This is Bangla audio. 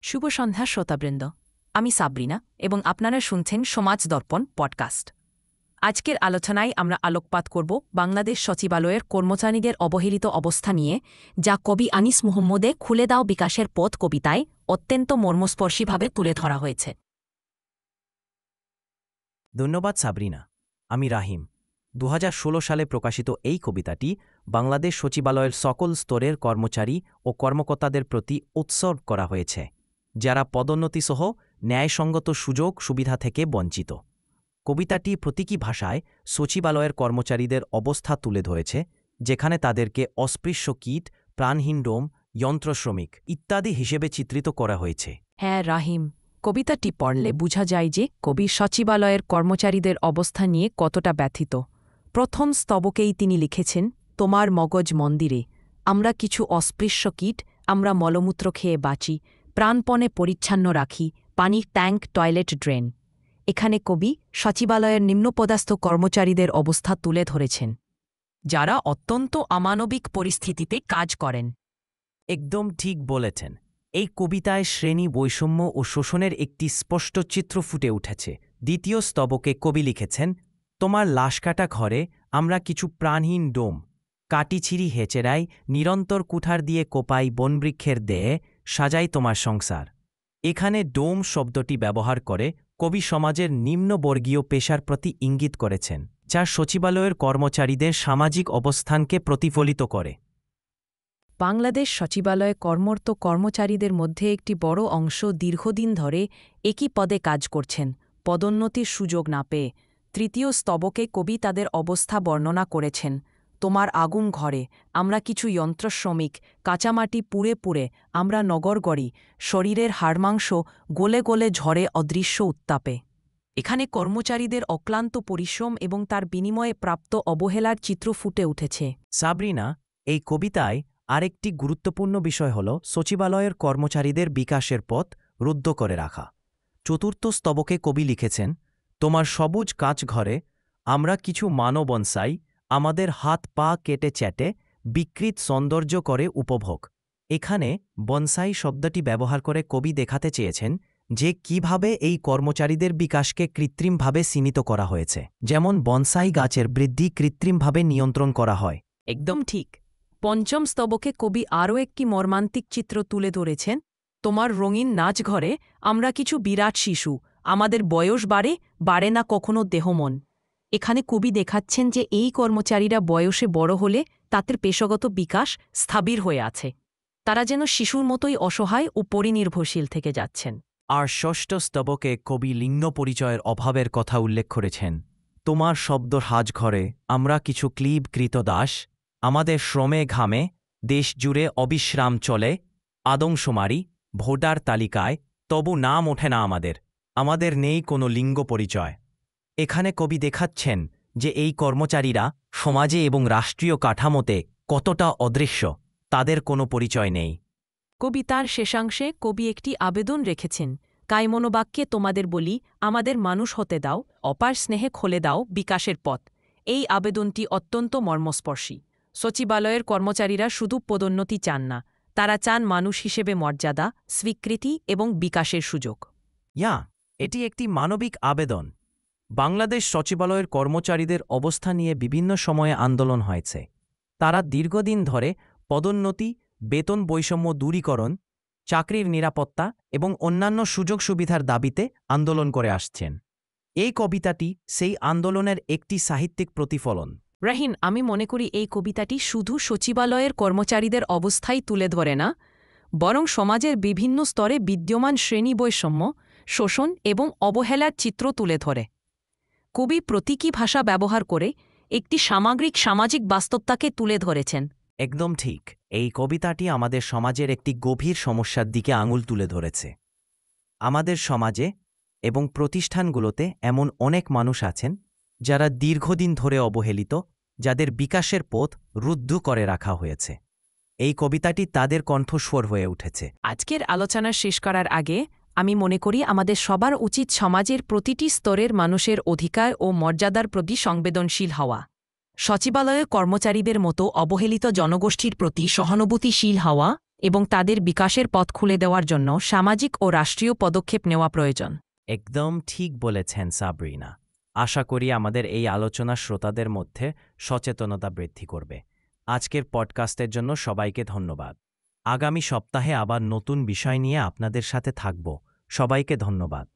শুভ সন্ধ্যা শ্রোতাবৃন্দ, আমি সাবরিনা এবং আপনারা শুনছেন সমাজ দর্পণ পডকাস্ট। আজকের আলোচনায় আমরা আলোকপাত করব বাংলাদেশ সচিবালয়ের কর্মচারীদের অবহেলিত অবস্থা নিয়ে, যা কবি আনিস মুহম্মদে খুলে দাও বিকাশের পথ কবিতায় অত্যন্ত মর্মস্পর্শীভাবে তুলে ধরা হয়েছে। ধন্যবাদ সাবরিনা। আমি রাহিম। 2016 সালে প্রকাশিত এই কবিতাটি বাংলাদেশ সচিবালয়ের সকল স্তরের কর্মচারী ও কর্মকর্তাদের প্রতি উৎসর্গ করা হয়েছে, যারা পদোন্নতিসহ ন্যায়সঙ্গত সুযোগ সুবিধা থেকে বঞ্চিত। কবিতাটি প্রতীকী ভাষায় সচিবালয়ের কর্মচারীদের অবস্থা তুলে ধরেছে, যেখানে তাদেরকে অস্পৃশ্য কীট, প্রাণহীন ডোম, যন্ত্রশ্রমিক ইত্যাদি হিসেবে চিত্রিত করা হয়েছে। হ্যাঁ রাহিম, কবিতাটি পড়লে বোঝা যায় যে কবি সচিবালয়ের কর্মচারীদের অবস্থা নিয়ে কতটা ব্যথিত। প্রথম স্তবকেই তিনি লিখেছেন, তোমার মগজ মন্দিরে আমরা কিছু অস্পৃশ্য কীট, আমরা মলমূত্র খেয়ে বাঁচি, প্রাণপণে পরিচ্ছন্ন রাখি পানির ট্যাঙ্ক, টয়লেট, ড্রেন। এখানে কবি সচিবালয়ের নিম্নপদস্থ কর্মচারীদের অবস্থা তুলে ধরেছেন, যারা অত্যন্ত অমানবিক পরিস্থিতিতে কাজ করেন। একদম ঠিক বলেছেন। এই কবিতায় শ্রেণী বৈষম্য ও শোষণের একটি স্পষ্ট চিত্র ফুটে উঠেছে। দ্বিতীয় স্তবকে কবি লিখেছেন, তোমার লাশকাটা ঘরে আমরা কিছু প্রাণহীন ডোম, কাটিছিরি হেচেরাই, নিরন্তর কুঠার দিয়ে কোপাই বনবৃক্ষের দেহে, সাজাই তোমার সংসার। এখানে ডোম শব্দটি ব্যবহার করে কবি সমাজের নিম্নবর্গীয় পেশার প্রতি ইঙ্গিত করেছেন, যা সচিবালয়ের কর্মচারীদের সামাজিক অবস্থানকে প্রতিফলিত করে। বাংলাদেশ সচিবালয়ে কর্মরত কর্মচারীদের মধ্যে একটি বড় অংশ দীর্ঘদিন ধরে একই পদে কাজ করছেন, পদোন্নতির সুযোগ না পেয়ে। তৃতীয় স্তবকে কবি তাদের অবস্থা বর্ণনা করেছেন, তোমার আগুন ঘরে আমরা কিছু যন্ত্রশ্রমিক, কাঁচামাটি পুড়ে পুড়ে আমরা নগর গড়ি, শরীরের হাড়মাংস গলে গলে ঝরে অদৃশ্য উত্তাপে। এখানে কর্মচারীদের অক্লান্ত পরিশ্রম এবং তার বিনিময়ে প্রাপ্ত অবহেলার চিত্র ফুটে উঠেছে। সাবরিনা, এই কবিতায় আরেকটি গুরুত্বপূর্ণ বিষয় হল সচিবালয়ের কর্মচারীদের বিকাশের পথ রুদ্ধ করে রাখা। চতুর্থ স্তবকে কবি লিখেছেন, তোমার সবুজ কাঁচ ঘরে আমরা কিছু মানব বনসাই, আমাদের হাত পা কেটে চ্যাটে বিকৃত সৌন্দর্য করে উপভোগ। এখানে বনসাই শব্দটি ব্যবহার করে কবি দেখাতে চেয়েছেন যে কিভাবে এই কর্মচারীদের বিকাশকে কৃত্রিমভাবে সীমিত করা হয়েছে, যেমন বনসাই গাছের বৃদ্ধি কৃত্রিমভাবে নিয়ন্ত্রণ করা হয়। একদম ঠিক। পঞ্চম স্তবকে কবি আরও একটি মর্মান্তিক চিত্র তুলে ধরেছেন, তোমার রঙিন নাচঘরে আমরা কিছু বিরাট শিশু, আমাদের বয়স বাড়ে না কখনো দেহমন। এখানে কবি দেখাচ্ছেন যে এই কর্মচারীরা বয়সে বড় হলে তাদের পেশাগত বিকাশ স্থবির হয়ে আছে, তারা যেন শিশুর মতোই অসহায় ও পরিনির্ভরশীল থেকে যাচ্ছেন। আর ষষ্ঠ স্তবকে কবি লিঙ্গ পরিচয়ের অভাবের কথা উল্লেখ করেছেন, তোমার শব্দর হাজঘরে আমরা কিছু ক্লীবকৃত দাস, আমাদের শ্রমে ঘামে দেশ জুড়ে অবিশ্রাম চলে, আদমশুমারি ভোটার তালিকায় তবু নাম ওঠে না আমাদের নেই কোনো লিঙ্গ পরিচয়। এখানে কবি দেখাচ্ছেন যে এই কর্মচারীরা সমাজে এবং রাষ্ট্রীয় কাঠামোতে কতটা অদৃশ্য, তাদের কোনো পরিচয় নেই। কবিতার শেষাংশে কবি একটি আবেদন রেখেছেন, কায়মনোবাক্যে তোমাদের বলি, আমাদের মানুষ হতে দাও, অপার স্নেহে খোলে দাও বিকাশের পথ। এই আবেদনটি অত্যন্ত মর্মস্পর্শী। সচিবালয়ের কর্মচারীরা শুধু পদোন্নতি চান না, তারা চান মানুষ হিসেবে মর্যাদা, স্বীকৃতি এবং বিকাশের সুযোগ। এটি একটি মানবিক আবেদন। বাংলাদেশ সচিবালয়ের কর্মচারীদের অবস্থা নিয়ে বিভিন্ন সময়ে আন্দোলন হয়েছে। তারা দীর্ঘদিন ধরে পদোন্নতি, বেতন বৈষম্য দূরীকরণ, চাকরির নিরাপত্তা এবং অন্যান্য সুযোগ সুবিধার দাবিতে আন্দোলন করে আসছেন। এই কবিতাটি সেই আন্দোলনের একটি সাহিত্যিক প্রতিফলন। রাহিন, আমি মনে করি এই কবিতাটি শুধু সচিবালয়ের কর্মচারীদের অবস্থাই তুলে ধরে না, বরং সমাজের বিভিন্ন স্তরে বিদ্যমান শ্রেণী বৈষম্য, শোষণ এবং অবহেলার চিত্র তুলে ধরে। কবি প্রতীকী ভাষা ব্যবহার করে একটি সামাজিক বাস্তবতাকে তুলে ধরেছেন। একদম ঠিক। এই কবিতাটি আমাদের সমাজের একটি গভীর সমস্যার দিকে আঙুল তুলে ধরেছে। আমাদের সমাজে এবং প্রতিষ্ঠানগুলোতে এমন অনেক মানুষ আছেন যারা দীর্ঘদিন ধরে অবহেলিত, যাদের বিকাশের পথ রুদ্ধ করে রাখা হয়েছে। এই কবিতাটি তাদের কণ্ঠস্বর হয়ে উঠেছে। আজকের আলোচনা শেষ করার আগে আমি মনে করি আমাদের সবার উচিত সমাজের প্রতিটি স্তরের মানুষের অধিকার ও মর্যাদার প্রতি সংবেদনশীল হওয়া। সচিবালয়ের কর্মচারীদের মতো অবহেলিত জনগোষ্ঠীর প্রতি সহানুভূতিশীল হওয়া এবং তাদের বিকাশের পথ খুলে দেওয়ার জন্য সামাজিক ও রাষ্ট্রীয় পদক্ষেপ নেওয়া প্রয়োজন। একদম ঠিক বলেছেন সাবরিনা। আশা করি আমাদের এই আলোচনা শ্রোতাদের মধ্যে সচেতনতা বৃদ্ধি করবে। আজকের পডকাস্টের জন্য সবাইকে ধন্যবাদ। আগামী সপ্তাহে আবার নতুন বিষয় নিয়ে আপনাদের সাথে থাকব। সবাইকে ধন্যবাদ।